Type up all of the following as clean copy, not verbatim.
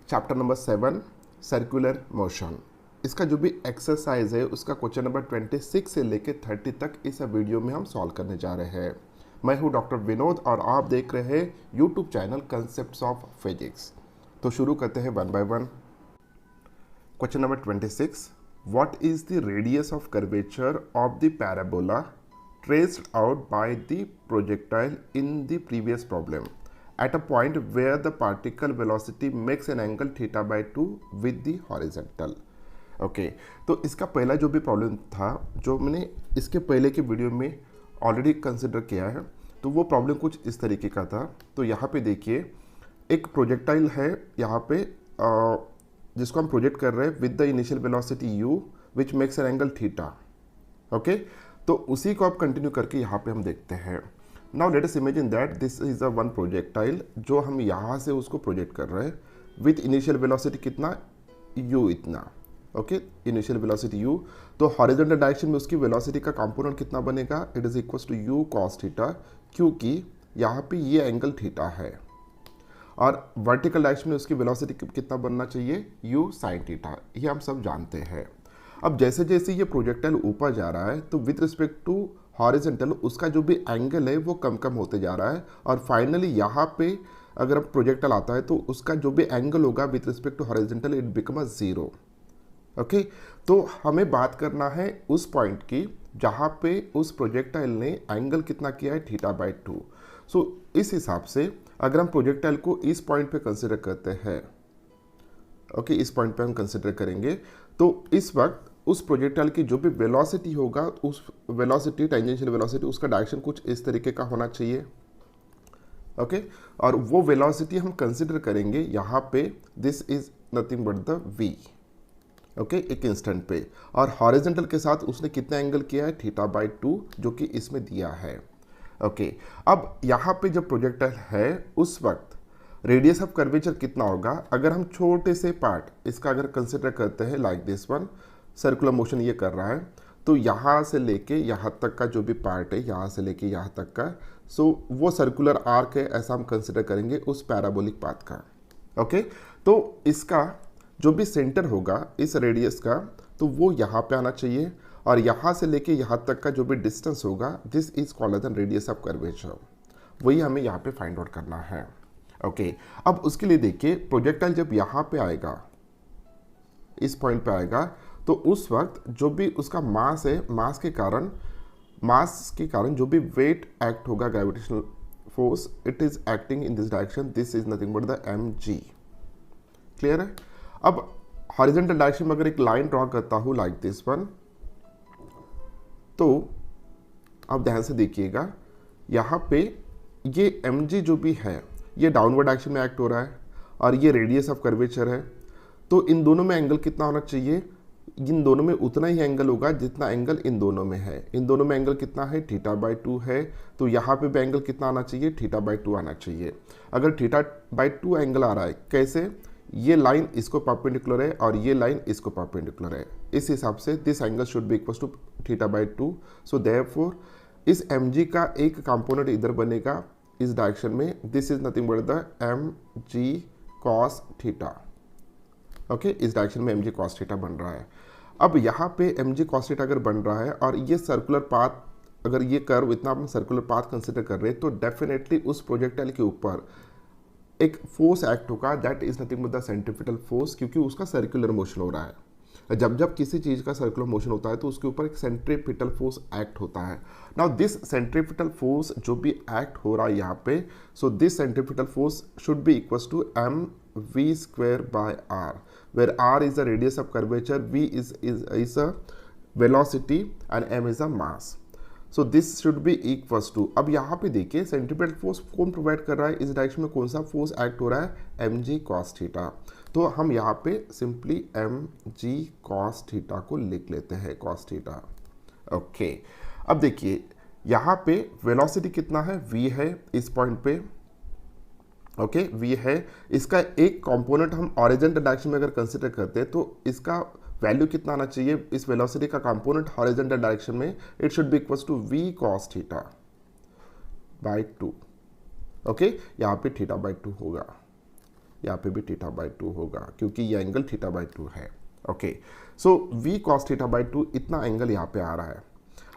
Chapter number 7 circular motion. इसका जो भी एक्सरसाइज है उसका क्वेश्चन नंबर 26 से लेकर 30 तक इस वीडियो में हम सॉल्व करने जा रहे हैं। मैं हूं डॉक्टर विनोद और आप देख रहे हैं YouTube channel concepts of physics. तो शुरू करते हैं one by one. Question number 26, what is the radius of curvature of the parabola traced out by the projectile in the previous problem at a point where the particle velocity makes an angle theta by 2 with the horizontal। Okay तो इसका पहला जो भी problem था जो मैंने इसके पहले के वीडियो में ऑलरेडी कंसिडर किया है, तो वो प्रॉब्लम कुछ इस तरीके का था। तो यहाँ पे देखिए एक प्रोजेक्टाइल है यहाँ पे जिसको हम प्रोजेक्ट कर रहे हैं with the initial velocity u which makes an angle theta. Okay तो उसी को आप कंटिन्यू करके यहाँ पे हम देखते हैं। Now let us imagine that this is a one projectile जो हम यहाँ से उसको प्रोजेक्ट कर रहे हैं विथ इनिशियल वेलोसिटी कितना u इतना। ओके इनिशियल वेलोसिटी u, तो हॉरिजॉन्टल डायरेक्शन में उसकी वेलोसिटी का कंपोनेंट कितना बनेगा, it is equals to u cos theta, क्योंकि यहाँ पे ये एंगल थीटा है और वर्टिकल डायरेक्शन में उसकी वेलोसिटी कितना बनना चाहिए u sin थीटा, ये हम सब जानते हैं। अब जैसे जैसे ये प्रोजेक्टाइल ऊपर जा रहा है तो विथ रिस्पेक्ट टू हॉरिजॉन्टल उसका जो भी एंगल है वो कम कम होते जा रहा है और फाइनली यहाँ पे अगर अब प्रोजेक्टाइल आता है तो उसका जो भी एंगल होगा with respect to horizontal it become a zero. Okay तो हमें बात करना है उस पॉइंट की जहाँ पे उस प्रोजेक्टाइल ने एंगल कितना किया है थीटा बाई 2। सो इस हिसाब से अगर हम प्रोजेक्टाइल को इस पॉइंट पे कंसिडर करते हैं, ओके इस पॉइंट पे हम कंसिडर करेंगे तो इस वक्त उस प्रोजेक्टाइल की जो भी वेलोसिटी होगा उस वेलोसिटी टेंजेंशियल वेलोसिटी उसका डायरेक्शन कुछ इस तरीके का होना चाहिए। ओके और वो वेलोसिटी हम कंसिडर करेंगे यहाँ पे this is nothing but the v। Okay एक इंस्टेंट पे और हॉरिजॉन्टल के साथ उसने कितना एंगल किया है थीटा बाई 2 जो कि इसमें दिया है। ओके अब यहाँ पे जब प्रोजेक्टाइल है उस वक्त रेडियस ऑफ कर्वेचर कितना होगा, अगर हम छोटे से पार्ट इसका अगर कंसिडर करते हैं like this one, circular motion ये कर रहा है तो यहाँ से लेके यहाँ तक का जो भी पार्ट है यहाँ से लेके यहाँ तक का, सो वो सर्कुलर आर्क है ऐसा हम कंसिडर करेंगे उस पैराबोलिक पाथ का। ओके तो इसका जो भी सेंटर होगा इस रेडियस का तो वो यहाँ पे आना चाहिए और यहाँ से लेके यहाँ तक का जो भी डिस्टेंस होगा this is called as radius of curvature, वही हमें यहाँ पे फाइंड आउट करना है। ओके अब उसके लिए देखिए प्रोजेक्टाइल जब यहाँ पे आएगा इस पॉइंट पे आएगा तो उस वक्त जो भी उसका मास है मास के कारण जो भी वेट एक्ट होगा gravitational force it is acting in this direction, this is nothing but the mg। Clear है। अब हॉरिजॉन्टल डायरेक्शन में अगर एक लाइन ड्रॉ करता हूँ लाइक दिस वन, तो अब ध्यान से देखिएगा यहाँ पे ये mg जो भी है ये डाउनवर्ड डायरेक्शन में एक्ट हो रहा है और ये रेडियस ऑफ कर्वेचर है, तो इन दोनों में एंगल कितना होना चाहिए, इन दोनों में उतना ही एंगल होगा जितना एंगल इन दोनों में है। इन दोनों में एंगल कितना है थीटा बाई 2 है, तो यहाँ पे भी एंगल कितना आना चाहिए थीटा बाई 2 आना चाहिए। अगर थीटा बाई 2 एंगल आ रहा है कैसे, ये लाइन इसको परपेंडिकुलर है और ये लाइन इसको परपेंडिकुलर है, इस हिसाब से this angle should be equal to theta by 2। So therefore इस mg का एक कंपोनेंट इधर बनेगा इस डायरेक्शन में, this is nothing but the mg cos theta. Okay इस डायरेक्शन में mg cos थीटा बन रहा है। अब यहाँ पे mg cos थीटा अगर बन रहा है और ये सर्कुलर पाथ, अगर ये कर्व इतना हम सर्कुलर पाथ कंसिडर कर रहे हैं तो डेफिनेटली उस प्रोजेक्टाइल के ऊपर एक फोर्स एक्ट होगा that is nothing but the centripetal force, क्योंकि उसका सर्कुलर मोशन हो रहा है। जब जब किसी चीज़ का सर्कुलर मोशन होता है तो उसके ऊपर एक सेंट्रीपिटल फोर्स एक्ट होता है। नाउ दिस सेंट्रीपिटल फोर्स जो भी एक्ट हो रहा है यहाँ पे, so this centripetal force should be equals to mv square by r, where r is the radius of curvature, v is a velocity and m is a mass. So this should be equals to, अब यहाँ पे देखिए centripetal force कौन provide कर रहा है, इस direction में कौन सा फोर्स एक्ट हो रहा है mg cos थीटा, तो हम यहाँ पे सिंपली mg cos थीटा को लिख लेते हैं cos थीटा। ओके अब देखिए यहाँ पे वेलोसिटी कितना है v है इस पॉइंट पे, ओके v है, इसका एक कंपोनेंट हम हॉरिजॉन्टल डायरेक्शन में अगर कंसिडर करते हैं तो इसका वैल्यू कितना आना चाहिए, इस वेलोसिटी का कंपोनेंट हॉरिजॉन्टल डायरेक्शन में it should be equals to v cos theta by 2। Okay यहाँ पे थीटा बाई 2 होगा। यहाँ पे भी थीटा बाई 2 होगा क्योंकि ये एंगल थीटा बाई 2 है। Okay, so v cos theta by 2 इतना एंगल यहाँ पे आ रहा है।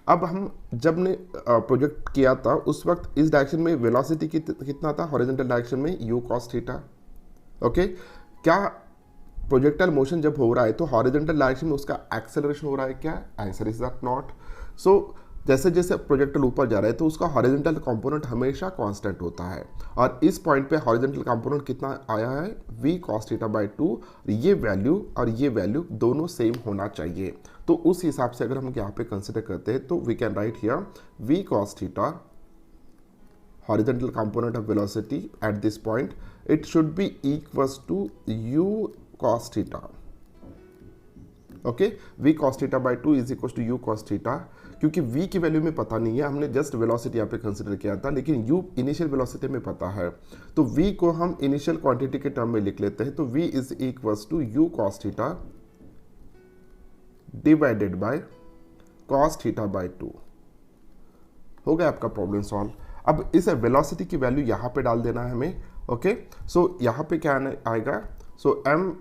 अब हम जब ने प्रोजेक्ट किया था उस वक्त इस डायरेक्शन में वेलोसिटी कितना था, हॉरिजॉन्टल डायरेक्शन में यू कॉस थीटा। ओके, क्या प्रोजेक्टाइल मोशन जब हो रहा है तो हॉरिजॉन्टल डायरेक्शन में उसका एक्सेलरेशन हो रहा है क्या? Answer is that not. So जैसे जैसे प्रोजेक्टाइल ऊपर जा रहा है तो उसका हॉरिजॉन्टल कंपोनेंट हमेशा कांस्टेंट होता है, और इस पॉइंट पे हॉरिजॉन्टल कंपोनेंट कितना आया है? v cos theta by 2। ये वैल्यू और ये वैल्यू दोनों सेम होना चाहिए। तो उस हिसाब से अगर हम यहाँ पे कंसिडर करते हैं तो we can write here v cos theta horizontal component of velocity at this point, it should be equals to u cos theta. Okay, v cos theta by 2 is equal to u cos theta. क्योंकि v की value में पता नहीं है, हमने just velocity यहाँ पे consider किया था, लेकिन u इनिशियल वेलोसिटी में पता है, तो v को हम इनिशियल क्वांटिटी के टर्म में लिख लेते हैं। तो v is equals to u cos theta divided by cos theta by 2। हो गया आपका प्रॉब्लम सॉल्व। अब इस वेलोसिटी की वैल्यू यहाँ पे डाल देना है हमें। ओके, सो यहाँ पे क्या आएगा? सो m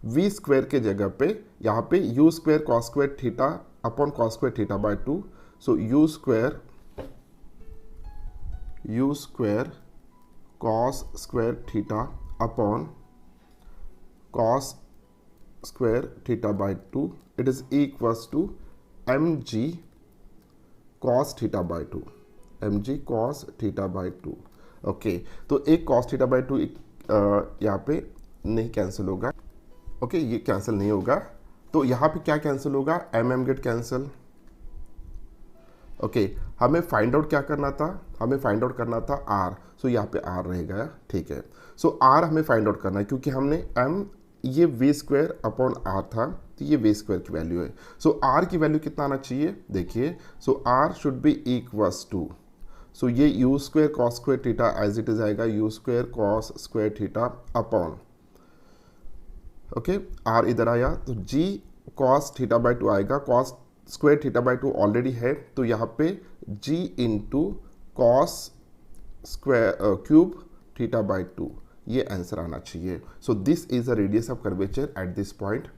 v स्क्वायर के जगह पे यहाँ पे u square cos square theta upon cos square theta by 2। So u square cos square theta upon cos square theta by 2, it is equals to mg cos theta by 2, mg cos theta by 2। Okay, तो एक cos theta by 2 यहाँ पे नहीं cancel होगा। Okay, ये cancel नहीं होगा, तो यहाँ पे क्या कैंसिल होगा? mm get cancel. ओके, हमें फाइंड आउट क्या करना था? हमें फाइंड आउट करना था r। सो यहाँ पे r रहेगा, ठीक है। सो r हमें फाइंड आउट करना है क्योंकि हमने m ये v स्क्वायर अपॉन r था, तो ये v स्क्वायर की वैल्यू है। सो r की वैल्यू कितना आना चाहिए? देखिए, so r should be equals to, so ये u square cos square theta as it is आएगा u square cos square theta upon, okay, r इधर आया तो g कॉस थीटा बाई 2 आएगा, cos square theta by 2 already है, तो यहाँ पे g into cos square cube theta by 2, ये आंसर आना चाहिए। So this is the radius of curvature at this point.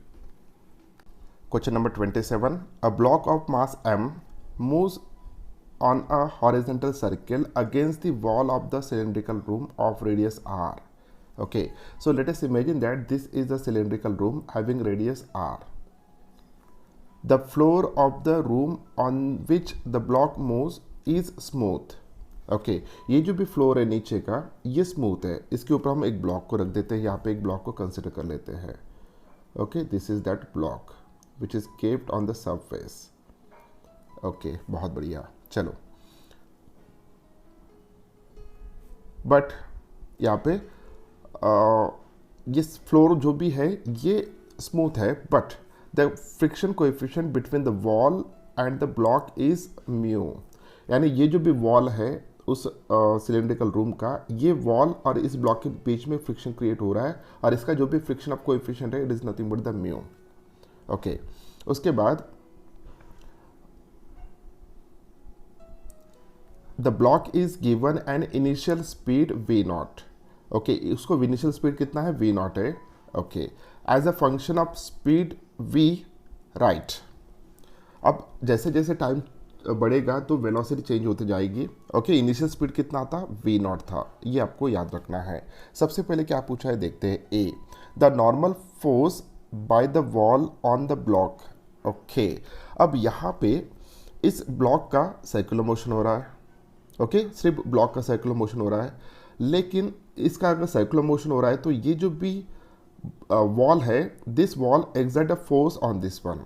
Question number 27, a block of mass m moves on a horizontal circle against the wall of the cylindrical room of radius r. Okay, so let us imagine that this is a cylindrical room having radius r. The floor of the room on which the block moves is smooth. Okay, ये जो भी floor है नीचे का ये smooth है, इसके ऊपर हम एक ब्लॉक को रख देते हैं, यहाँ पे एक ब्लॉक को कंसिडर कर लेते हैं। Okay, this is that block which is kept on the surface. Okay, बहुत बढ़िया। चलो, बट यहाँ पे ये फ्लोर जो भी है ये स्मूथ है, but the friction coefficient between the wall and the block is mu. यानी ये जो भी वॉल है उस सिलेंड्रिकल रूम का, ये वॉल और इस ब्लॉक के बीच में फ्रिक्शन क्रिएट हो रहा है, और इसका जो भी फ्रिक्शन ऑफ कोएफिशिएंट है it is nothing but the mu. Okay, उसके बाद the block is given an initial speed v0। Okay, उसको इनिशियल स्पीड कितना है? v0 है। Okay, as a function of speed v right. अब जैसे जैसे टाइम बढ़ेगा तो वेलोसिटी चेंज होती जाएगी। ओके, इनिशियल स्पीड कितना था? v0 था, ये आपको याद रखना है। सबसे पहले क्या पूछा है देखते हैं। A, the normal force by the wall on the block. Okay, अब यहाँ पे इस ब्लॉक का सर्कुलर मोशन हो रहा है। ओके, सिर्फ ब्लॉक का सर्कुलर मोशन हो रहा है, लेकिन इसका अगर सर्कुलर मोशन हो रहा है तो ये जो भी वॉल है, this wall exert a force on this one.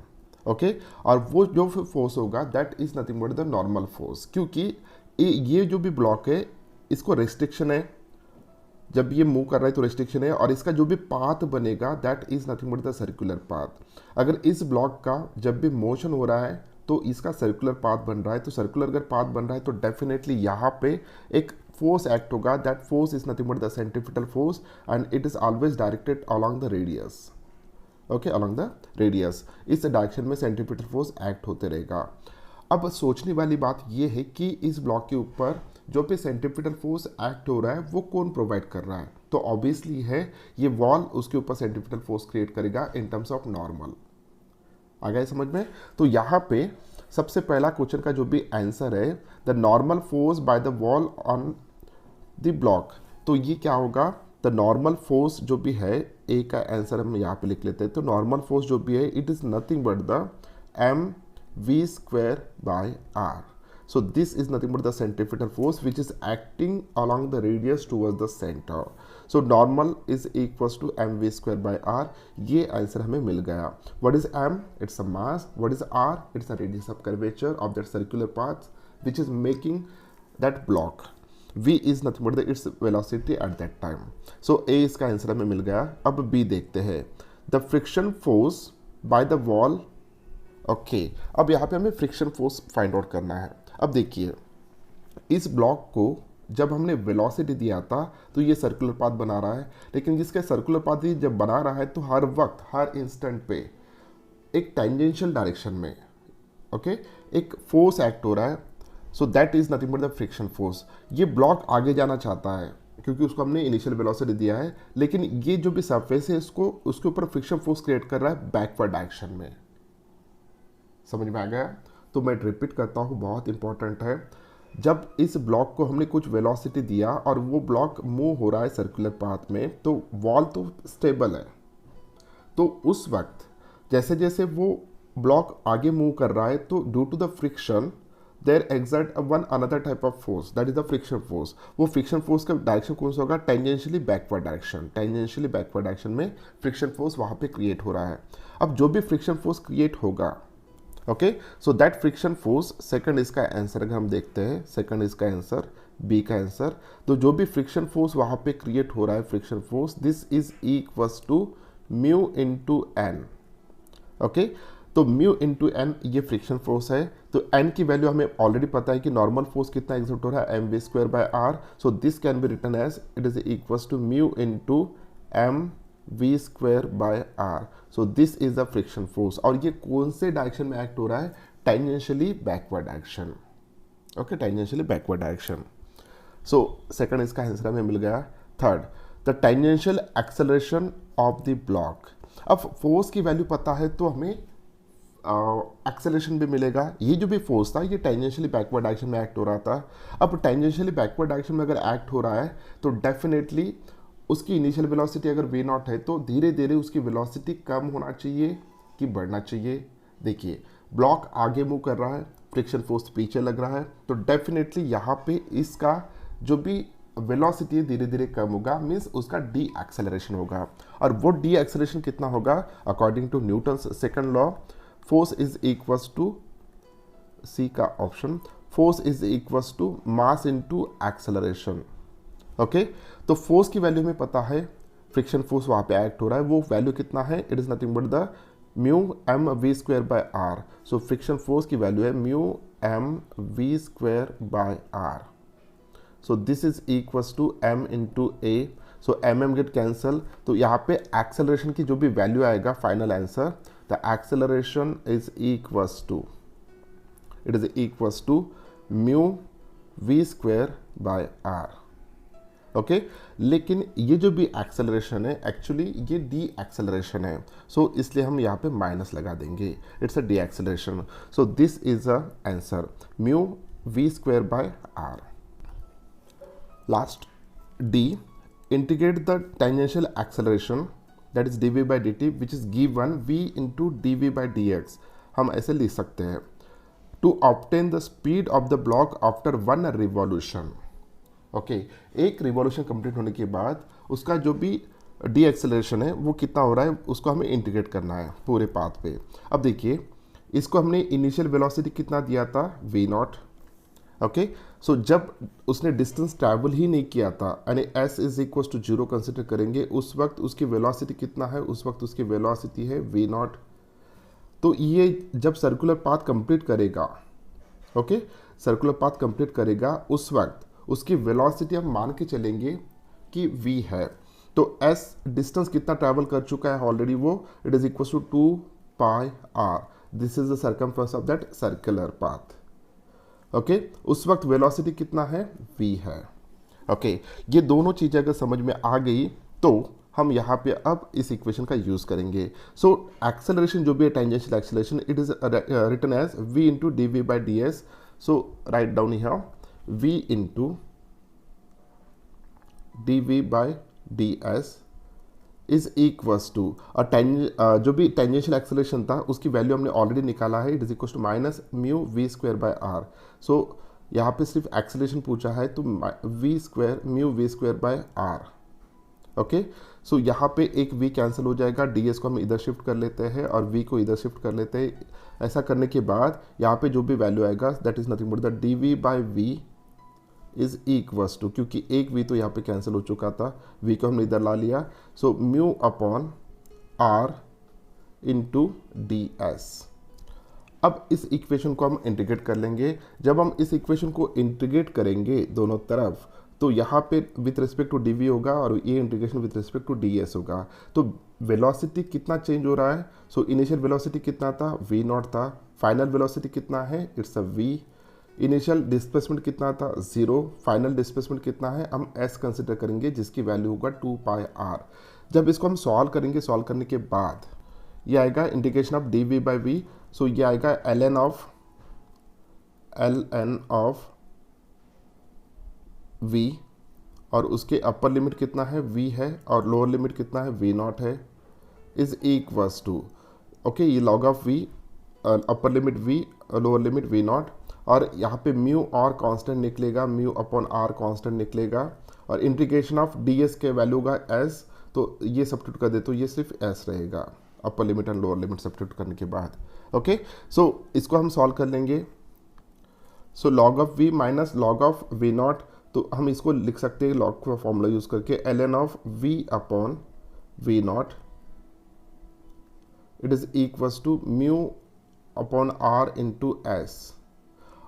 Okay, और वो जो फोर्स होगा that is nothing but the normal force, क्योंकि ये जो भी ब्लॉक है इसको रेस्ट्रिक्शन है, जब ये मूव कर रहा है तो रेस्ट्रिक्शन है, और इसका जो भी पाथ बनेगा that is nothing but the circular path. अगर इस ब्लॉक का जब भी मोशन हो रहा है तो इसका सर्कुलर पाथ बन रहा है, तो सर्कुलर अगर पाथ बन रहा है तो डेफिनेटली यहाँ पे एक फोर्स एक्ट होगा, that force is nothing but the centrifugal force and it is always directed along the radius. Okay, along the radius, इस डायरेक्शन में सेंट्रीफ्यूगल फोर्स एक्ट होते रहेगा। अब सोचने वाली बात यह है कि इस ब्लॉक के ऊपर जो भी सेंट्रीपिटल फोर्स एक्ट हो रहा है वो कौन प्रोवाइड कर रहा है, तो ऑब्वियसली है ये वॉल उसके ऊपर सेंट्रीपिटल फोर्स क्रिएट करेगा इन टर्म्स ऑफ नॉर्मल। आ गया समझ में? तो यहाँ पे सबसे पहला क्वेश्चन का जो भी आंसर है, the normal force by the wall on the block, तो ये क्या होगा, द नॉर्मल फोर्स जो भी है, ए का आंसर हम यहाँ पे लिख लेते हैं। तो नॉर्मल फोर्स जो भी है it is nothing but the m we square by r. So this is nothing but the centripetal force which is acting along the radius towards the center. So normal is equals to mv square by r. ये answer हमें मिल गया। What is m? It's a mass. What is r? It's a radius of curvature of that circular path which is making that block. v is nothing but its velocity at that time. So a इसका answer हमें मिल गया। अब b देखते हैं। The friction force by the wall. Okay अब यहाँ पे हमें फ्रिक्शन फोर्स फाइंड आउट करना है। अब देखिए इस ब्लॉक को जब हमने वेलोसिटी दिया था तो ये सर्कुलर पाथ बना रहा है, लेकिन जिसका सर्कुलर पाथ ही जब बना रहा है तो हर वक्त हर इंस्टेंट पे एक टेंजेंशियल डायरेक्शन में ओके एक फोर्स एक्ट हो रहा है। So that is nothing but the friction force. ये ब्लॉक आगे जाना चाहता है क्योंकि उसको हमने इनिशियल वेलोसिटी दिया है, लेकिन ये जो भी सरफेस है इसको उसके ऊपर फ्रिक्शन फोर्स क्रिएट कर रहा है बैकवर्ड डायरेक्शन में। समझ में आ गया? तो मैं रिपीट करता हूँ, बहुत इंपॉर्टेंट है। जब इस ब्लॉक को हमने कुछ वेलोसिटी दिया और वो ब्लॉक मूव हो रहा है सर्कुलर पाथ में, तो वॉल तो स्टेबल है, तो उस वक्त जैसे जैसे वो ब्लॉक आगे मूव कर रहा है तो due to the friction there exert one another type of force, that is the friction force. वो फ्रिक्शन फोर्स का डायरेक्शन कौन सा होगा? Tangentially backward direction. Tangentially backward direction में फ्रिक्शन फोर्स वहाँ पे क्रिएट हो रहा है। अब जो भी फ्रिक्शन फोर्स क्रिएट होगा okay, so that friction force, second इसका आंसर अगर हम देखते हैं, सेकंड इसका आंसर बी का आंसर, तो जो भी फ्रिक्शन फोर्स वहाँ पे क्रिएट हो रहा है friction force, this is equals to mu into n. Okay, तो म्यू इनटू एन ये फ्रिक्शन फोर्स है। तो एन की वैल्यू हमें ऑलरेडी पता है कि नॉर्मल फोर्स कितना एग्जर्ट हो रहा है, m we square by r. So this can be written as it is equals to mu into m we square by r. So this is the friction force. और ये कौन से direction में act हो रहा है? Tangentially backward direction. Okay, tangentially backward direction. So second इसका answer हमें मिल गया। Third, the tangential acceleration of the block. अब फोर्स की वैल्यू पता है तो हमें एक्सेलरेशन भी मिलेगा। ये जो भी फोर्स था ये टेंजेंशियली बैकवर्ड डायरेक्शन में एक्ट हो रहा था। अब टेंजेंशियली बैकवर्ड डायरेक्शन में अगर एक्ट हो रहा है तो डेफिनेटली उसकी इनिशियल वेलोसिटी अगर v नॉट है तो धीरे धीरे उसकी वेलोसिटी कम होना चाहिए कि बढ़ना चाहिए। देखिए ब्लॉक आगे मूव कर रहा है, फ्रिक्शन फोर्स पीछे लग रहा है, तो डेफिनेटली यहाँ पे इसका जो भी वेलोसिटी है धीरे धीरे कम होगा, मीन्स उसका डी एक्सेलरेशन होगा। और वो डी एक्सेलरेशन कितना होगा? According to Newton's second law, force is equals to, C का option, force is equals to mass into acceleration. Okay, तो फोर्स की वैल्यू में पता है, फ्रिक्शन फोर्स वहाँ पे एक्ट हो रहा है, वो वैल्यू कितना है? It is nothing but the mu m we square by r. So friction force की वैल्यू है mu m we square by r. So this is equals to m into a. So m M get cancel, तो यहाँ पे acceleration की जो भी value आएगा final answer, the acceleration is equals to, it is equals to mu v square by r. Okay, लेकिन ये जो भी एक्सेलरेशन है एक्चुअली ये डी एक्सेलरेशन है, सो इसलिए हम यहाँ पे माइनस लगा देंगे, it's a d acceleration. So this is a answer mu v square by r. Last d, integrate the tangential acceleration that is d v by d t which is given v into d v by d x. हम ऐसे लिख सकते हैं, to obtain the speed of the block after one revolution. Okay, एक revolution complete होने के बाद उसका जो भी डी एक्सेलरेशन है वो कितना हो रहा है उसको हमें इंटीग्रेट करना है पूरे पाथ पे। अब देखिए इसको हमने इनिशियल वेलोसिटी कितना दिया था? We not. ओके, सो जब उसने डिस्टेंस ट्रैवल ही नहीं किया था यानी s is equal to 0 consider करेंगे, उस वक्त उसकी वेलोसिटी कितना है? उस वक्त उसकी वेलोसिटी है वी नॉट। तो ये जब सर्कुलर पाथ कंप्लीट करेगा, ओके, सर्कुलर पाथ कंप्लीट करेगा उस वक्त उसकी वेलोसिटी हम मान के चलेंगे कि v है। तो s डिस्टेंस कितना ट्रैवल कर चुका है ऑलरेडी वो, it is equal to 2 pi r। This is the circumference of that circular path. Okay, उस वक्त वेलोसिटी कितना है, v है। ओके, ये दोनों चीज़ें अगर समझ में आ गई तो हम यहाँ पे अब इस इक्वेशन का यूज़ करेंगे। सो एक्सेलरेशन जो भी है, tangential acceleration, it is written as v into d v by d s. So write down here v into d v by d s is equals to जो भी tangential acceleration था उसकी value हमने already निकाला है, it is equals to minus mu v square by r. So यहाँ पे सिर्फ एक्सेलरेशन पूछा है तो v square mu v square by r. Okay, so यहाँ पे एक v कैंसिल हो जाएगा, ds को हम इधर शिफ्ट कर लेते हैं और v को इधर शिफ्ट कर लेते हैं। ऐसा करने के बाद यहाँ पे जो भी वैल्यू आएगा that is nothing but the d v by v is equals to, क्योंकि एक v तो यहाँ पे कैंसिल हो चुका था, v को हमने इधर ला लिया, so mu upon r into D S. अब इस इक्वेशन को हम इंटीग्रेट कर लेंगे। जब हम इस इक्वेशन को इंटीग्रेट करेंगे दोनों तरफ तो यहाँ पे with respect to d v होगा और ये integration with respect to d s होगा। तो वेलोसिटी कितना चेंज हो रहा है, सो इनिशियल वेलोसिटी कितना था, v नॉट था। फाइनल वेलोसिटी कितना है, it's a v। Initial displacement कितना था, 0। फाइनल डिस्प्लेसमेंट कितना है, हम s कंसिडर करेंगे जिसकी वैल्यू होगा 2 पाई r। जब इसको हम सॉल्व करेंगे, सॉल्व करने के बाद ये आएगा integration of d v by v. So ये आएगा ln ऑफ v और उसके अपर लिमिट कितना है, v है, और लोअर लिमिट कितना है, v नॉट है, इज इक्वल्स टू, ओके, ये log of v, upper limit v, lower limit v not, और यहाँ पे म्यू और कांस्टेंट निकलेगा, म्यू अपॉन r कांस्टेंट निकलेगा, और इंटीग्रेशन ऑफ ds के वैल्यू का s, तो ये सब्स्टिट्यूट कर दे तो ये सिर्फ s रहेगा upper limit and lower limit substitute करने के बाद। ओके, सो इसको हम सॉल्व कर लेंगे। So log of v minus log of v naught, तो हम इसको लिख सकते हैं log का फॉर्मूला यूज करके, ln of v upon v naught it is equals to mu upon r into s,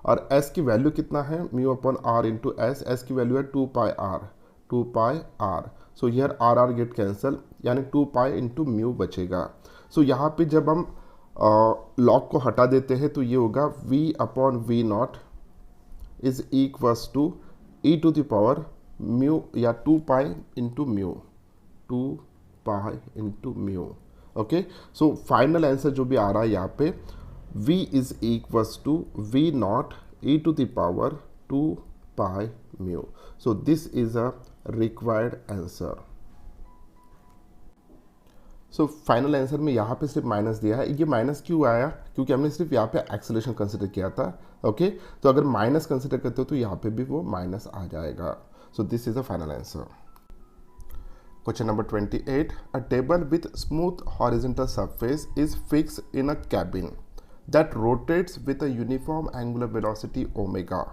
और s की वैल्यू कितना है, mu upon r into s, s की वैल्यू है 2 pi r, 2 pi r। So here r get cancel, यानी 2 pi into mu बचेगा। सो यहाँ पे जब हम लॉग को हटा देते हैं तो ये होगा v upon v naught is equals to e to the power mu या 2 pi into mu, 2 pi into mu. Okay, so final answer जो भी आ रहा है यहाँ पे v is equals to v naught e to the power 2 pi mu. So this is a required answer. So final answer में यहाँ पे सिर्फ माइनस दिया है। ये माइनस क्यों आया, क्योंकि हमने सिर्फ यहाँ पे एक्सेलरेशन कंसिडर किया था। ओके, तो अगर माइनस कंसिडर करते हो तो यहाँ पे भी वो माइनस आ जाएगा। So this is the final answer. Question number 28, a table with smooth horizontal surface is fixed in a cabin that rotates with a uniform angular velocity omega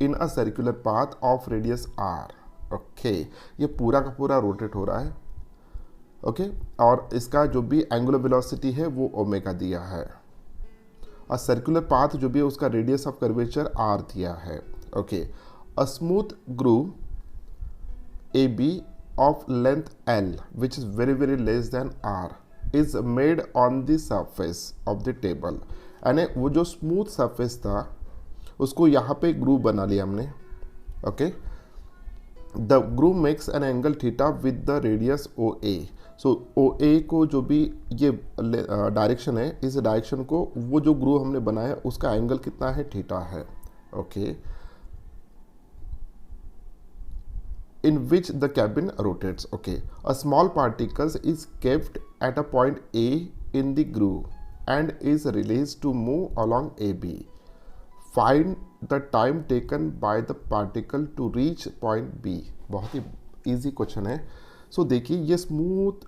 in a circular path of radius are. Okay, ये पूरा का पूरा rotate हो रहा है। Okay, और इसका जो भी एंगुलर वेलोसिटी है वो ओमेगा दिया है, और सर्कुलर पाथ जो भी है उसका रेडियस ऑफ कर्वेचर आर दिया है। Okay, a smooth groove a b of length L which is very less than R is made on the surface of the table। यानी वो जो स्मूथ सरफेस था उसको यहाँ पे ग्रूव बना लिया हमने। Okay, the groove makes an angle theta with the radius O A. So O A को जो भी ये डायरेक्शन है, इस डायरेक्शन को वो जो ग्रूव हमने बनाया उसका एंगल कितना है, थीटा है। Okay, in which the cabin rotates। Okay, a small particles is kept at a point A in the groove and is released to move along AB। Find the time taken by the particle to reach point B। बहुत ही easy question है। सो देखिए, ये smooth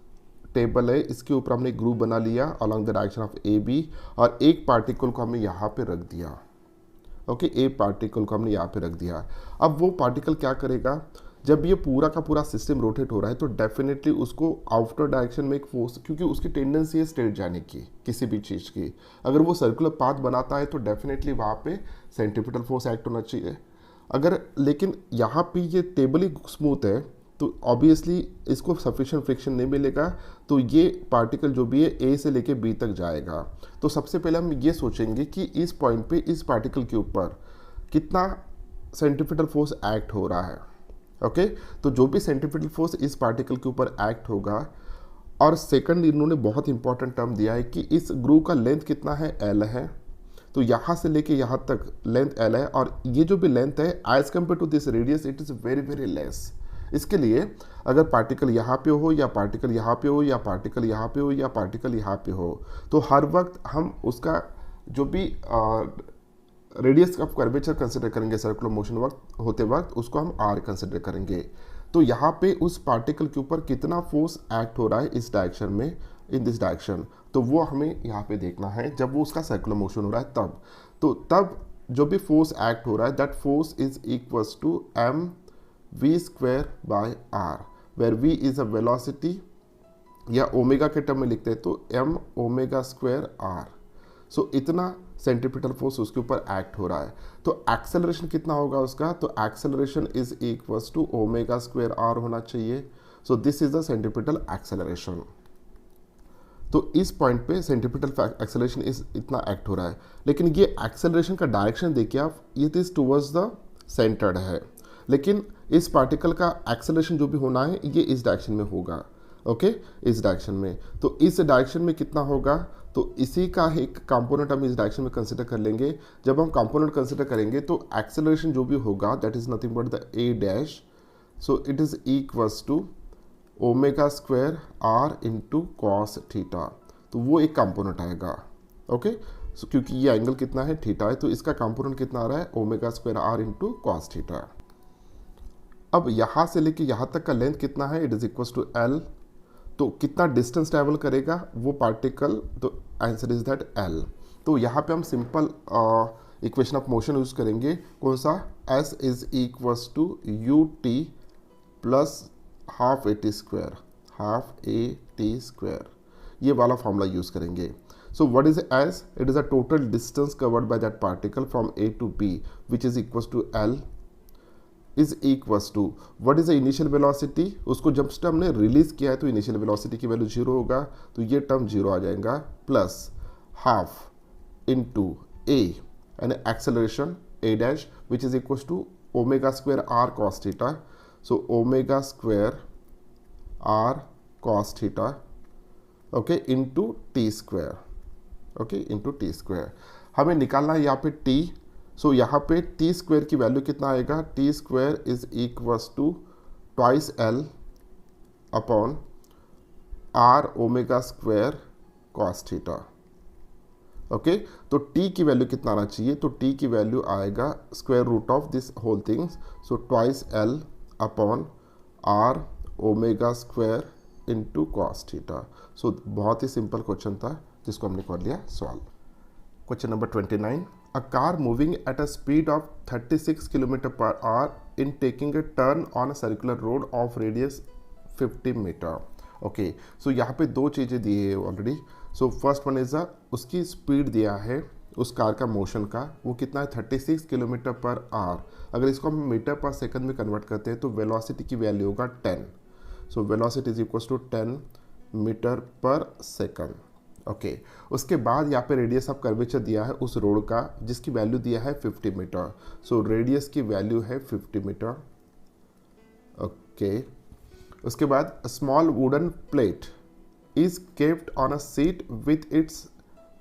table है, इसके ऊपर हमने groove बना लिया along the direction of AB, और एक पार्टिकल को हमने यहाँ पे रख दिया। ओके, एक पार्टिकल को हमने यहाँ पे रख दिया। अब वो पार्टिकल क्या करेगा, जब ये पूरा का पूरा सिस्टम रोटेट हो रहा है तो डेफिनेटली उसको आउटर डायरेक्शन में एक फोर्स, क्योंकि उसकी टेंडेंसी है स्ट्रेट जाने की किसी भी चीज़ की, अगर वो सर्कुलर पाथ बनाता है तो डेफिनेटली वहाँ पे सेंट्रीपिटल फोर्स एक्ट होना चाहिए। अगर लेकिन यहाँ पे ये टेबल ही स्मूथ है तो ऑब्वियसली इसको सफिशिएंट फ्रिक्शन नहीं मिलेगा, तो ये पार्टिकल जो भी है ए से लेके बी तक जाएगा। तो सबसे पहले हम ये सोचेंगे कि इस पॉइंट पे इस पार्टिकल के ऊपर कितना सेंट्रीफ्यूगल फोर्स एक्ट हो रहा है। ओके, तो जो भी सेंट्रीफ्यूगल फोर्स इस पार्टिकल के ऊपर एक्ट होगा, और सेकंड इन्होंने बहुत इंपॉर्टेंट टर्म दिया है कि इस ग्रू का लेंथ कितना है, एल है। तो यहाँ से लेके यहाँ तक लेंथ एल है, और ये जो भी लेंथ है as compare to this radius it is very very less. इसके लिए अगर पार्टिकल यहाँ पे हो, या पार्टिकल यहाँ पे हो, या पार्टिकल यहाँ पे हो, या पार्टिकल यहाँ पे हो, तो हर वक्त हम उसका जो भी रेडियस ऑफ कर्वेचर कंसिडर करेंगे सर्कुलर मोशन वक्त होते वक्त, उसको हम आर कंसिडर करेंगे। तो यहाँ पे उस पार्टिकल के ऊपर कितना फोर्स एक्ट हो रहा है इस डायरेक्शन में, इन दिस डायरेक्शन, तो वो हमें यहाँ पे देखना है जब वो उसका सर्कुलर मोशन हो रहा है तब। तो तब जो भी फोर्स एक्ट हो रहा है that force is equals to m we square by r, where v is a velocity, या ओमेगा के टर्म में लिखते हैं तो m omega square are. So इतना सेंट्रीपिटल फोर्स उसके ऊपर एक्ट हो रहा है। तो एक्सेलरेशन कितना होगा उसका, तो acceleration is equals to omega square r होना चाहिए। So this is the centripetal acceleration. तो इस पॉइंट पे सेंट्रीपिटल एक्सेलरेशन इज इतना एक्ट हो रहा है, लेकिन ये एक्सेलरेशन का डायरेक्शन देखिए आप, ये इज टुवर्ड्स द सेंटर्ड है, लेकिन इस पार्टिकल का एक्सेलरेशन जो भी होना है ये इस डायरेक्शन में होगा। ओके, इस डायरेक्शन में। तो इस डायरेक्शन में कितना होगा, तो इसी का एक कंपोनेंट हम इस डायरेक्शन में कंसिडर कर लेंगे। जब हम कंपोनेंट कंसिडर करेंगे तो एक्सेलरेशन जो भी होगा that is nothing but the a dash, so it is equals to omega square r into cos theta. तो वो एक कंपोनेंट आएगा। ओके, सो क्योंकि ये एंगल कितना है, थीटा है, तो इसका कंपोनेंट कितना आ रहा है, omega square r into cos theta. अब यहाँ से लेके यहाँ तक का लेंथ कितना है, it is equals to l. तो कितना डिस्टेंस ट्रैवल करेगा वो पार्टिकल, तो आंसर इज दैट एल। तो यहाँ पे हम simple equation of motion use करेंगे, कौन सा, s is equals to u t plus half a t square, half a t square, ये वाला फॉर्मूला यूज करेंगे। So what is s, it is a total distance covered by that particle from a to b which is equals to l is equals to what is the initial velocity. उसको जब हमने release किया है तो initial velocity की value 0 होगा, तो ये टर्म 0 आ जाएगा, plus half into a and acceleration a dash which is equals to omega square r cos theta. So omega square r cos theta, okay, into t square, okay, into t square. हमें निकालना है यहाँ पे T. सो यहाँ पे T square की value कितना आएगा, T square is equals to twice l upon r omega square cos theta. Okay, तो टी की वैल्यू कितना आना चाहिए, तो टी की वैल्यू आएगा square root of this whole things, so twice l upon r omega square into cos theta. So बहुत ही सिंपल क्वेश्चन था जिसको हमने कर लिया सॉल्व। Question number 29, a car moving at a speed of 36 km per hour in taking a turn on a circular road of radius 50 meter। Okay, so यहाँ पे दो चीज़ें दी है already. So first one is उसकी स्पीड दिया है उस car का मोशन का, वो कितना है 36 किलोमीटर पर आवर। अगर इसको हम मीटर पर सेकंड में कन्वर्ट करते हैं तो वेलोसिटी की वैल्यू होगा 10। So velocity is equals to 10 metre पर सेकंड। ओके, उसके बाद यहाँ पे रेडियस ऑफ कर्वेचर दिया है उस रोड का जिसकी वैल्यू दिया है 50 मीटर। सो रेडियस की वैल्यू है 50 मीटर। ओके, उसके बाद small wooden plate is kept on a seat with its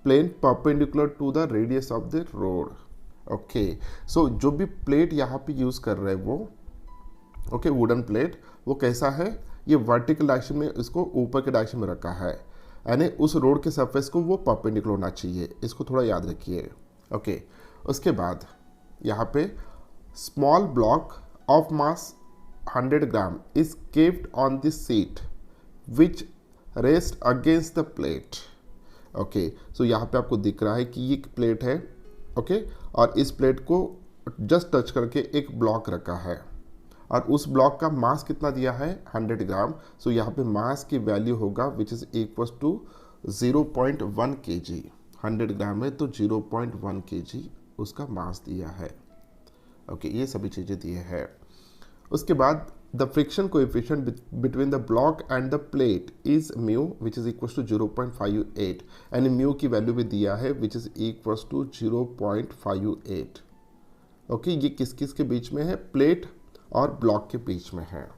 plane perpendicular to the radius of the road. Okay, so जो भी प्लेट यहाँ पे यूज कर रहे हैं वो, ओके, वुडन प्लेट, वो कैसा है, ये वर्टिकल डायरेक्शन में इसको ऊपर के डायरेक्शन में रखा है, यानी उस रोड के सरफेस को वो परपेंडिकुलर होना चाहिए, इसको थोड़ा याद रखिए। ओके, उसके बाद यहाँ पे small block of mass 100 gram is kept on this seat which rest against the plate. Okay, so यहाँ पे आपको दिख रहा है कि ये प्लेट है, ओके, और इस प्लेट को जस्ट टच करके एक ब्लॉक रखा है और उस ब्लॉक का मास कितना दिया है 100 ग्राम। सो यहाँ पे मास की वैल्यू होगा which is equals to 0.1 kg। 100 gram है तो 0.1 kg उसका मास दिया है। ओके, ये सभी चीज़ें दिए हैं। उसके बाद the friction coefficient between the block and the plate is mu which is equals to 0.58 and mu की वैल्यू भी दिया है which is equals to 0.58। Okay, ये किस किस के बीच में है? प्लेट और ब्लॉक के बीच में है।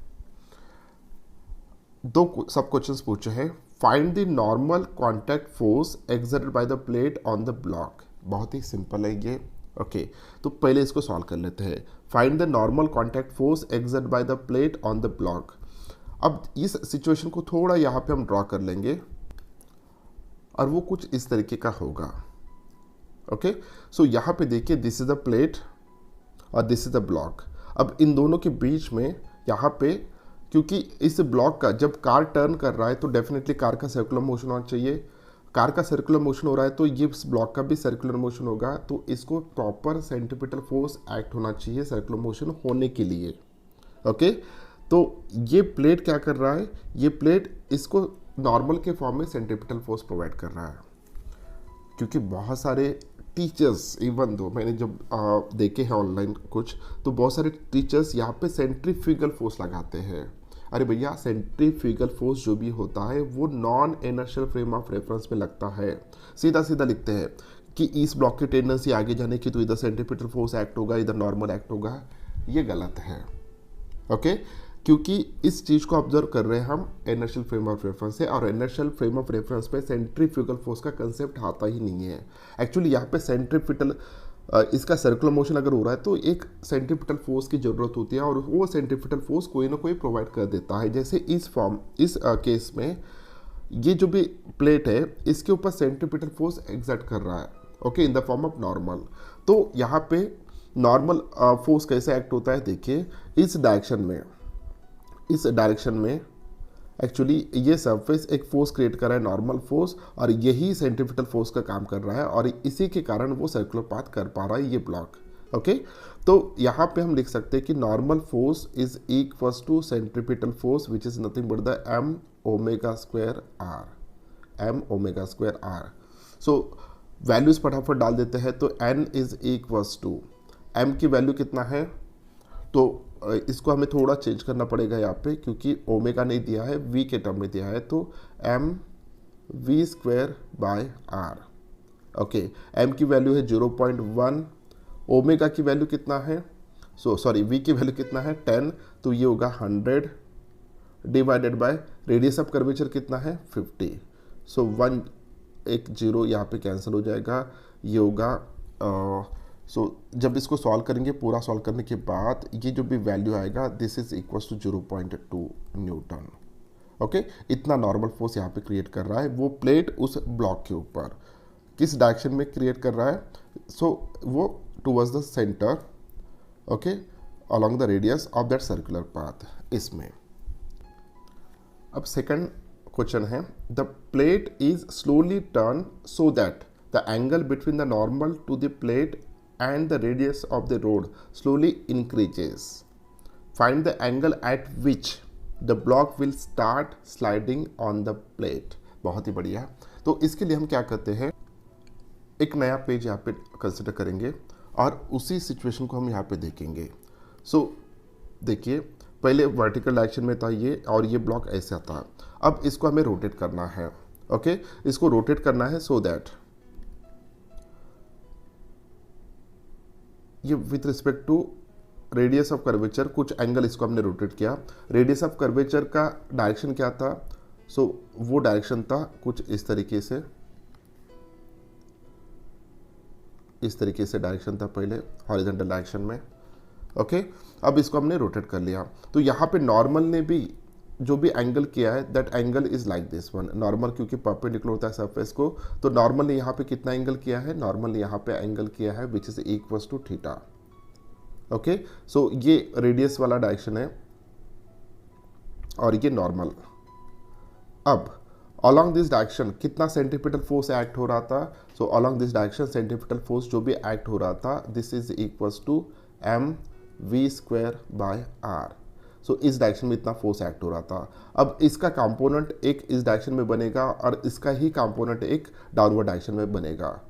दो सब क्वेश्चंस पूछे हैं। Find the normal contact force exerted by the plate on the block. बहुत ही सिंपल है ये। ओके, तो पहले इसको सॉल्व कर लेते हैं। Find the normal contact force exerted by the plate on the block. अब इस सिचुएशन को थोड़ा यहाँ पे हम ड्रॉ कर लेंगे और वो कुछ इस तरीके का होगा। ओके, सो यहाँ पे देखिए, दिस इज द प्लेट और दिस इज द ब्लॉक। अब इन दोनों के बीच में यहाँ पे, क्योंकि इस ब्लॉक का जब कार टर्न कर रहा है तो डेफिनेटली कार का सर्कुलर मोशन होना चाहिए। कार का सर्कुलर मोशन हो रहा है तो ये इस ब्लॉक का भी सर्कुलर मोशन होगा, तो इसको प्रॉपर सेंट्रीपिटल फोर्स एक्ट होना चाहिए सर्कुलर मोशन होने के लिए। ओके, तो ये प्लेट क्या कर रहा है? ये प्लेट इसको नॉर्मल के फॉर्म में सेंट्रीपिटल फोर्स प्रोवाइड कर रहा है। क्योंकि बहुत सारे टीचर्स, इवन दो मैंने जब देखे हैं ऑनलाइन कुछ, तो बहुत सारे टीचर्स यहाँ पे सेंट्रीफ्यूगल फोर्स लगाते हैं। अरे भैया, सेंट्रीफ्यूगल फोर्स जो भी होता है वो non inertial frame of reference में लगता है। सीधा सीधा लिखते हैं कि इस ब्लॉक की टेंडेंसी आगे जाने की, तो इधर सेंट्रीपिटल फोर्स एक्ट होगा, इधर नॉर्मल एक्ट होगा। ये गलत है। ओके, क्योंकि इस चीज़ को ऑब्जर्व कर रहे हैं हम इनर्शियल फ्रेम ऑफ रेफरेंस से, और इनर्शियल फ्रेम ऑफ रेफरेंस में सेंट्रीफ्यूगल फोर्स का कंसेप्ट आता ही नहीं है। एक्चुअली यहाँ पे सेंट्रीपिटल, इसका सर्कुलर मोशन अगर हो रहा है तो एक सेंट्रीपिटल फोर्स की ज़रूरत होती है, और वो सेंट्रीपिटल फोर्स कोई ना कोई प्रोवाइड कर देता है। जैसे इस केस में ये जो भी प्लेट है इसके ऊपर सेंट्रीपिटल फोर्स एग्जर्ट कर रहा है, okay, in the form of normal. तो यहाँ पे नॉर्मल फोर्स कैसे एक्ट होता है? देखिए, इस डायरेक्शन में एक्चुअली ये सरफेस एक फोर्स क्रिएट कर रहा है, नॉर्मल फोर्स, और यही सेंट्रीपिटल फोर्स का काम कर रहा है, और इसी के कारण वो सर्कुलर पाथ कर पा रहा है ये ब्लॉक। ओके, तो यहाँ पे हम लिख सकते हैं कि normal force is equals to centripetal force which is nothing but the m omega square r। So values फटाफट डाल देते हैं। तो n is equals to, m की वैल्यू कितना है? तो इसको हमें थोड़ा चेंज करना पड़ेगा यहाँ पे, क्योंकि ओमेगा नहीं दिया है, v के टर्म में दिया है, तो m v square by r। Okay, m की वैल्यू है 0.1, ओमेगा की वैल्यू कितना है? v की वैल्यू कितना है? 10, तो ये होगा 100 divided by radius of curvature कितना है? 50। सो 1 एक 0 यहाँ पे कैंसिल हो जाएगा, ये होगा जब इसको सॉल्व करेंगे, पूरा सॉल्व करने के बाद ये जो भी वैल्यू आएगा, this is equals to 0.2 newton. Okay, इतना नॉर्मल फोर्स यहाँ पे क्रिएट कर रहा है वो प्लेट उस ब्लॉक के ऊपर। किस डायरेक्शन में क्रिएट कर रहा है? वो towards the centre, okay, along the radius of that circular path. इसमें अब सेकंड क्वेश्चन है, the plate is slowly turn so that the angle between the normal to the plate and the radius of the road slowly increases. Find the angle at which the block will start sliding on the plate. बहुत ही बढ़िया। तो इसके लिए हम क्या करते हैं, एक नया पेज यहाँ पे कंसिडर करेंगे और उसी सिचुएशन को हम यहाँ पे देखेंगे। देखिए, पहले वर्टिकल डायरेक्शन में था ये, और ये ब्लॉक ऐसा था। अब इसको हमें रोटेट करना है। ओके, इसको रोटेट करना है सो दैट ये with respect to radius of curvature कुछ एंगल इसको हमने रोटेट किया। रेडियस ऑफ कर्वेचर का डायरेक्शन क्या था? वो डायरेक्शन था कुछ इस तरीके से, डायरेक्शन था पहले हॉरिजॉन्टल डायरेक्शन में। ओके, अब इसको हमने रोटेट कर लिया। तो यहाँ पे नॉर्मल ने भी जो भी एंगल किया है, that angle is like this one. Normal क्योंकि परपेंडिकुलर होता है सरफेस को, तो नॉर्मल ने यहाँ पे कितना एंगल किया है? नॉर्मल ने यहाँ पे एंगल किया है which is equals to theta. Okay, so ये रेडियस वाला डायरेक्शन है और ये नॉर्मल। अब अलॉन्ग दिस डायरेक्शन कितना सेंट्रीपिटल फोर्स एक्ट हो रहा था? Along this direction centripetal force जो भी एक्ट हो रहा था, this is equals to m v square by r। इस डायरेक्शन में इतना फोर्स एक्ट हो रहा था। अब इसका कंपोनेंट एक इस डायरेक्शन में बनेगा और इसका ही कंपोनेंट एक डाउनवर्ड डायरेक्शन में बनेगा।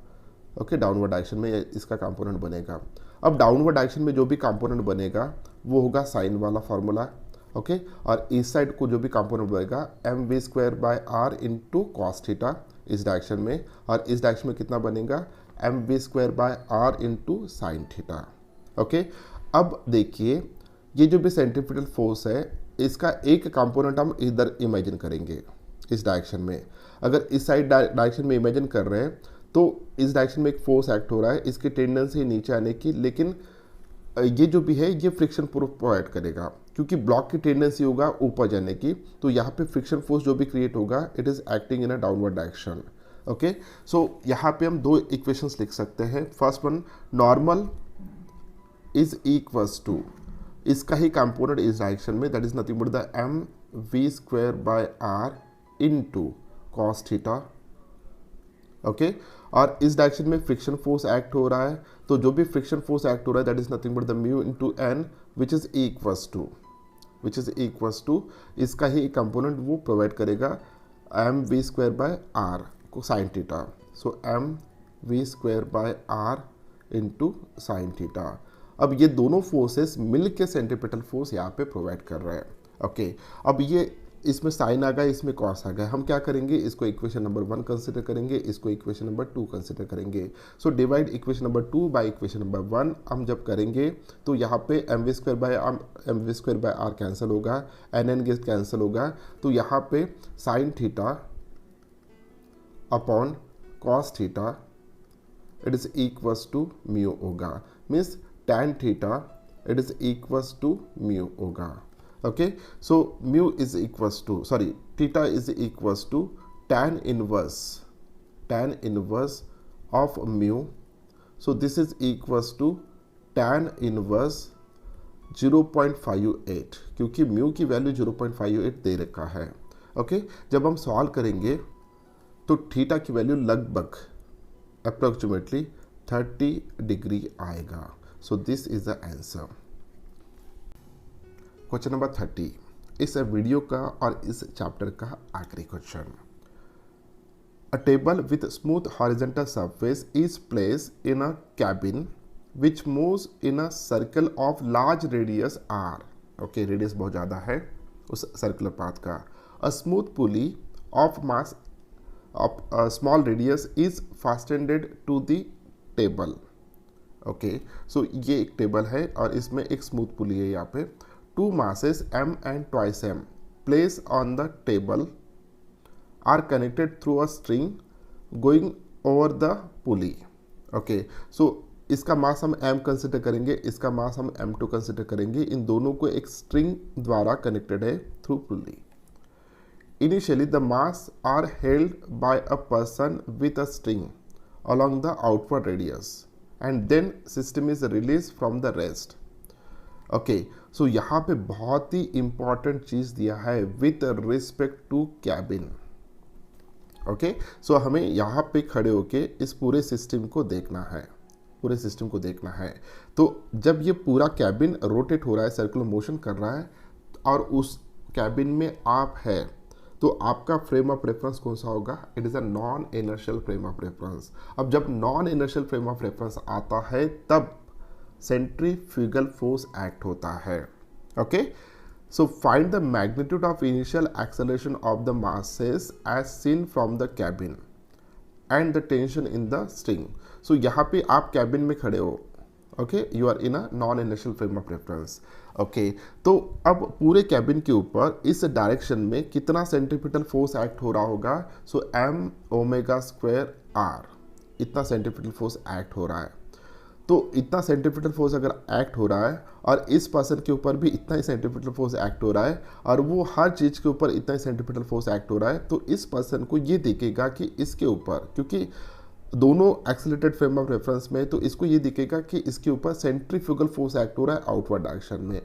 ओके, डाउनवर्ड डायरेक्शन में इसका कंपोनेंट बनेगा। अब डाउनवर्ड डायरेक्शन में जो भी कंपोनेंट बनेगा वो होगा साइन वाला फार्मूला। ओके, और इस साइड को जो भी कंपोनेंट बनेगा m v square by r into cos theta इस डायरेक्शन में, और इस डायरेक्शन में कितना बनेगा? m v square by r into sine theta. Okay, अब देखिए ये जो भी सेंट्रीफ्यूगल फोर्स है इसका एक कंपोनेंट हम इधर इमेजिन करेंगे इस डायरेक्शन में। अगर इस साइड डायरेक्शन में इमेजिन कर रहे हैं तो इस डायरेक्शन में एक फोर्स एक्ट हो रहा है, इसकी टेंडेंसी नीचे आने की, लेकिन ये जो भी है ये फ्रिक्शन प्रूफ प्रोवाइड करेगा क्योंकि ब्लॉक की टेंडेंसी होगा ऊपर जाने की, तो यहाँ पे फ्रिक्शन फोर्स जो भी क्रिएट होगा it is acting in a downward direction. Okay, so यहाँ पे हम दो इक्वेशंस लिख सकते हैं। First one, normal is equals to, इसका ही कंपोनेंट इस डायरेक्शन में, that is nothing but the m we square by r into cos theta. Okay, और इस डायरेक्शन में फ्रिक्शन फोर्स एक्ट हो रहा है, तो जो भी फ्रिक्शन फोर्स एक्ट हो रहा है that is nothing but the mu into N which is equals to इसका ही कंपोनेंट वो प्रोवाइड करेगा M we square by R को sine theta. So M we square by R into sine theta. अब ये दोनों फोर्सेस मिल के centripetal force यहाँ पे प्रोवाइड कर रहे हैं। ओके, अब ये इसमें साइन आ गया, इसमें कॉस आ गया, हम क्या करेंगे, इसको इक्वेशन नंबर 1 कंसिडर करेंगे, इसको इक्वेशन नंबर 2 कंसिडर करेंगे। So divide equation number 2 by equation number 1 हम जब करेंगे तो यहाँ पे M we square by R cancel होगा, एन एन गेट कैंसिल होगा, तो यहाँ पे sine theta upon cos theta it is equals to mu होगा, means tan theta it is equals to mu होगा। Okay, so mu is equals to, sorry, theta is equals to tan inverse of mu, so this is equals to tan inverse 0.58 क्योंकि mu की value 0.58 दे रखा है। Okay, जब हम solve करेंगे तो theta की वैल्यू लगभग अप्रोक्सीमेटली 30 डिग्री आएगा। So this is the answer. Question number 30 इस वीडियो का और इस चैप्टर का आखिरी question. A table with smooth horizontal surface is placed in a cabin which moves in a circle of large radius are. Okay, radius बहुत ज़्यादा है उस सर्कुलर पाथ का। A smooth pulley of mass of small radius is fastened to the table. Okay, so ये एक table है और इसमें एक स्मूथ पुली है। यहाँ पे two masses m and twice m place on the table are connected through a string going over the pulley. Okay, so इसका मास हम m कंसिडर करेंगे, इसका मास हम m2 कंसिडर करेंगे। इन दोनों को एक स्ट्रिंग द्वारा कनेक्टेड है through pulley. Initially the mass are held by a person with a string along the outward radius and then system is released from the rest. Okay, so यहाँ पे बहुत ही इंपॉर्टेंट चीज़ दिया है with respect to cabin. Okay, so हमें यहाँ पे खड़े होके इस पूरे सिस्टम को देखना है। तो जब ये पूरा कैबिन रोटेट हो रहा है, सर्कुलर मोशन कर रहा है और उस कैबिन में आप है, तो आपका फ्रेम ऑफ रेफरेंस कौन सा होगा, it is a non inertial frame of reference. अब जब non inertial frame of reference आता है तब सेंट्रीफ्यूगल फोर्स एक्ट होता है। Okay, so find the magnitude of initial acceleration of the masses as seen from the cabin and the tension in the string. So यहाँ पे आप cabin में खड़े हो, okay, you are in a non inertial frame of reference. Okay, तो अब पूरे cabin के ऊपर इस डायरेक्शन में कितना सेंट्रीपिटल फोर्स एक्ट हो रहा होगा, सो m ओमेगा स्क्वायर r, इतना सेंट्रीपिटल फोर्स एक्ट हो रहा है। तो इतना सेंट्रीपिटल फोर्स अगर एक्ट हो रहा है और इस पर्सन के ऊपर भी इतना ही सेंट्रीपिटल फोर्स एक्ट हो रहा है और वो हर चीज़ के ऊपर इतना ही सेंट्रीपिटल फोर्स एक्ट हो रहा है, तो इस पर्सन को ये दिखेगा कि इसके ऊपर, क्योंकि दोनों एक्सीलरेटेड फ्रेम ऑफ रेफरेंस में, तो इसको ये दिखेगा कि इसके ऊपर सेंट्रीफ्यूगल फोर्स एक्ट हो रहा है आउटवर्ड डायरेक्शन में,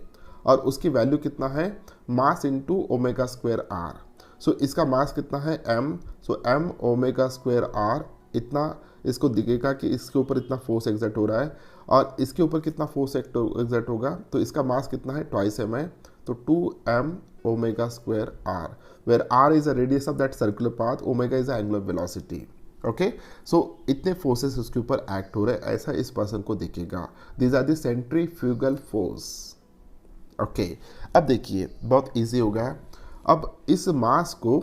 और उसकी वैल्यू कितना है, mass into omega square are. So इसका मास कितना है m, so m omega square R, इतना इसको दिखेगा कि इसके ऊपर इतना फोर्स एग्जर्ट हो रहा है और इसके ऊपर कितना फोर्स एग्जर्ट होगा, तो इसका मास कितना है, ट्वाइस m है, तो 2m omega square R, where r is a radius of that circular path, omega is a angular velocity. Okay, so इतने फोर्सेस उसके ऊपर एक्ट हो रहे हैं, ऐसा इस पर्सन को दिखेगा। These are the centrifugal force. Okay, अब देखिए बहुत इजी हो गया। अब इस मास को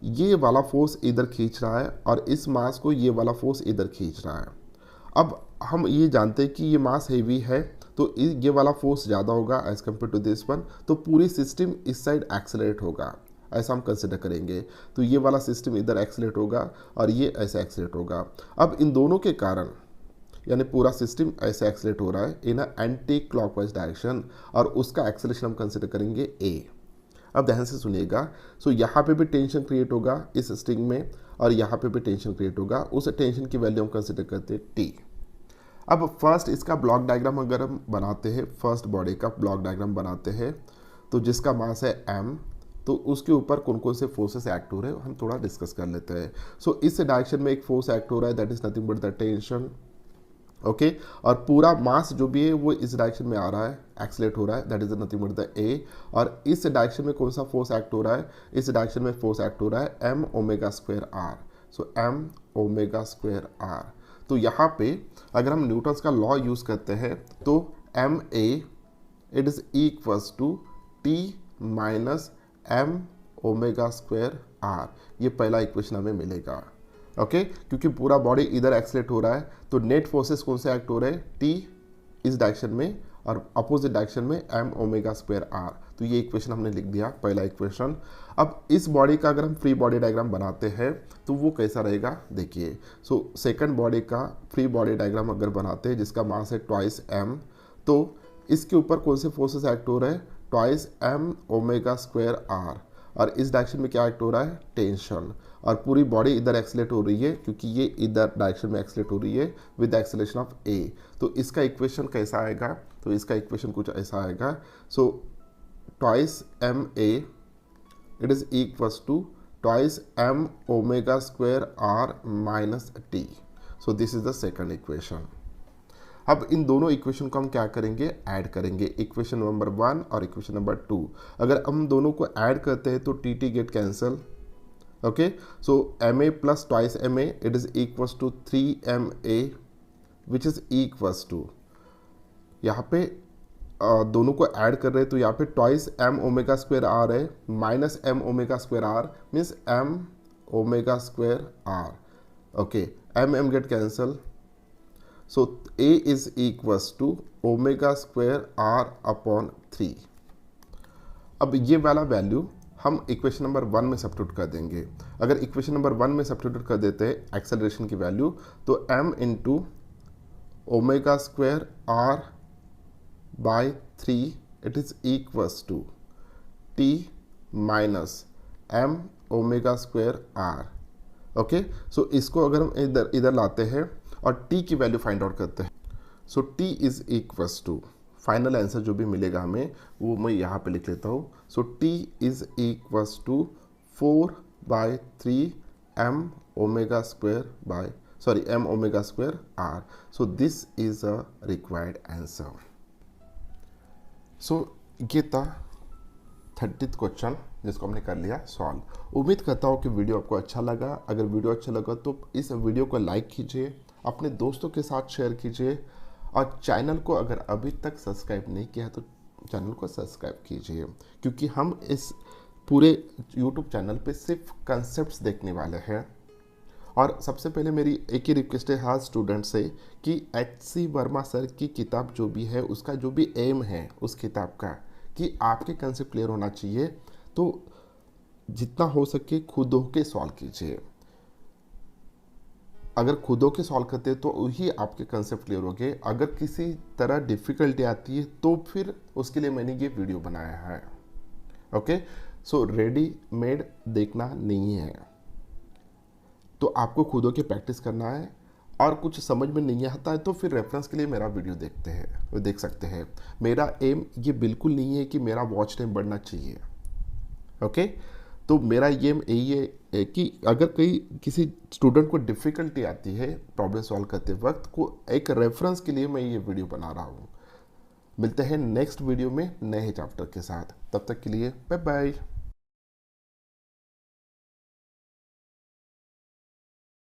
ये वाला फोर्स इधर खींच रहा है और इस मास को ये वाला फोर्स इधर खींच रहा है। अब हम ये जानते हैं कि ये मास हेवी है, तो ये वाला फोर्स ज़्यादा होगा as compare to this one, तो पूरी सिस्टम इस साइड एक्सेलरेट होगा, ऐसा हम कंसिडर करेंगे। तो ये वाला सिस्टम इधर एक्सेलरेट होगा और ये ऐसे एक्सेलरेट होगा। अब इन दोनों के कारण यानी पूरा सिस्टम ऐसे एक्सेलरेट हो रहा है इन एंटी क्लॉकवाइज डायरेक्शन, और उसका एक्सेलरेशन हम कंसिडर करेंगे ए। अब ध्यान से सुनिएगा। सो यहाँ पे भी टेंशन क्रिएट होगा इस स्ट्रिंग में, और यहाँ पे भी टेंशन क्रिएट होगा। उस टेंशन की वैल्यू हम कंसिडर करते हैं टी। अब फर्स्ट इसका ब्लॉक डायग्राम अगर हम बनाते हैं, फर्स्ट बॉडी का ब्लॉक डायग्राम बनाते हैं, तो जिसका मास है m, तो उसके ऊपर कौन कौन से फोर्सेस एक्ट हो रहे हैं हम थोड़ा डिस्कस कर लेते हैं। सो इस डायरेक्शन में एक फोर्स एक्ट हो रहा है, that is nothing but the tension. Okay, और पूरा मास जो भी है वो इस डायरेक्शन में आ रहा है, एक्सलेट हो रहा है, that is nothing but the ए। और इस डायरेक्शन में कौन सा फोर्स एक्ट हो रहा है, इस डायरेक्शन में फोर्स एक्ट हो रहा है m omega square are. So m omega square r. तो यहाँ पे अगर हम न्यूटन्स का लॉ यूज करते हैं तो m a it is equals to t minus M omega square r. ये पहला इक्वेशन हमें मिलेगा। ओके, क्योंकि पूरा बॉडी इधर एक्सलेट हो रहा है, तो नेट फोर्सेस कौन से एक्ट हो रहे हैं, टी इस डायरेक्शन में और अपोजिट डायरेक्शन में एम ओमेगा स्क्वायर आर। तो ये इक्वेशन हमने लिख दिया, पहला इक्वेशन। अब इस बॉडी का अगर हम फ्री बॉडी डायग्राम बनाते हैं तो वो कैसा रहेगा देखिए। सो सेकंड बॉडी का फ्री बॉडी डायग्राम अगर बनाते हैं जिसका मास है ट्वाइस एम, तो इसके ऊपर कौन से फोर्सेस एक्ट हो रहे हैं, twice M omega square r, और इस डायरेक्शन में क्या एक्ट हो रहा है, टेंशन। और पूरी बॉडी इधर एक्सेलेट हो रही है क्योंकि ये इधर डायरेक्शन में एक्सेलेट हो रही है विद एक्सेलेरेशन ऑफ ए। तो इसका इक्वेशन कैसा आएगा, तो इसका इक्वेशन कुछ ऐसा आएगा। So twice m a it is equals to twice M omega square r minus t. So this is the second equation. अब इन दोनों इक्वेशन को हम क्या करेंगे, ऐड करेंगे, इक्वेशन नंबर 1 और इक्वेशन नंबर 2। अगर हम दोनों को ऐड करते हैं तो t t get cancel. Okay, so m a plus twice m a it is equals to 3ma which is equals to, यहाँ पे दोनों को ऐड कर रहे हैं तो यहाँ पे twice M omega square R है minus M omega square R means M omega square R. Okay, M M get cancel. So a is equals to omega square R upon 3। अब ये वाला वैल्यू हम इक्वेशन नंबर 1 में substitute कर देंगे। अगर equation number 1 में सब्स्टिट्यूट कर देते हैं एक्सेलरेशन की वैल्यू, तो m into omega square R by 3 it is equals to t minus m omega square R. Okay, so इसको अगर हम इधर लाते हैं और t की वैल्यू फाइंड आउट करते हैं, so t is equals to, final answer जो भी मिलेगा हमें वो मैं यहाँ पे लिख लेता हूँ। So t is equals to 4/3 m omega square by m omega square r। So this is a required answer. So ये था 30th क्वेश्चन जिसको हमने कर लिया सॉल्व। उम्मीद करता हूँ कि वीडियो आपको अच्छा लगा। अगर वीडियो अच्छा लगा तो इस वीडियो को लाइक कीजिए, अपने दोस्तों के साथ शेयर कीजिए, और चैनल को अगर अभी तक सब्सक्राइब नहीं किया है तो चैनल को सब्सक्राइब कीजिए, क्योंकि हम इस पूरे YouTube चैनल पे सिर्फ कंसेप्ट्स देखने वाले हैं। और सबसे पहले मेरी एक ही रिक्वेस्ट है हर स्टूडेंट से कि HC वर्मा सर की किताब जो भी है उसका जो भी एम है उस किताब का कि आपके कंसेप्ट क्लियर होना चाहिए, तो जितना हो सके खुद होके सॉल्व कीजिए। अगर खुद होके सॉल्व करते हैं तो वही आपके कंसेप्ट क्लियर हो गए। अगर किसी तरह डिफ़िकल्टी आती है तो फिर उसके लिए मैंने ये वीडियो बनाया है। ओके, सो रेडीमेड देखना नहीं है, तो आपको खुद होके प्रैक्टिस करना है। और कुछ समझ में नहीं आता है तो फिर रेफरेंस के लिए मेरा वीडियो देख सकते हैं। मेरा एम ये बिल्कुल नहीं है कि मेरा वॉच टाइम बढ़ना चाहिए। ओके, तो मेरा ये यही है कि अगर किसी स्टूडेंट को डिफ़िकल्टी आती है प्रॉब्लम सॉल्व करते वक्त, को एक रेफरेंस के लिए मैं ये वीडियो बना रहा हूँ। मिलते हैं नेक्स्ट वीडियो में नए चैप्टर के साथ, तब तक के लिए बाय बाय।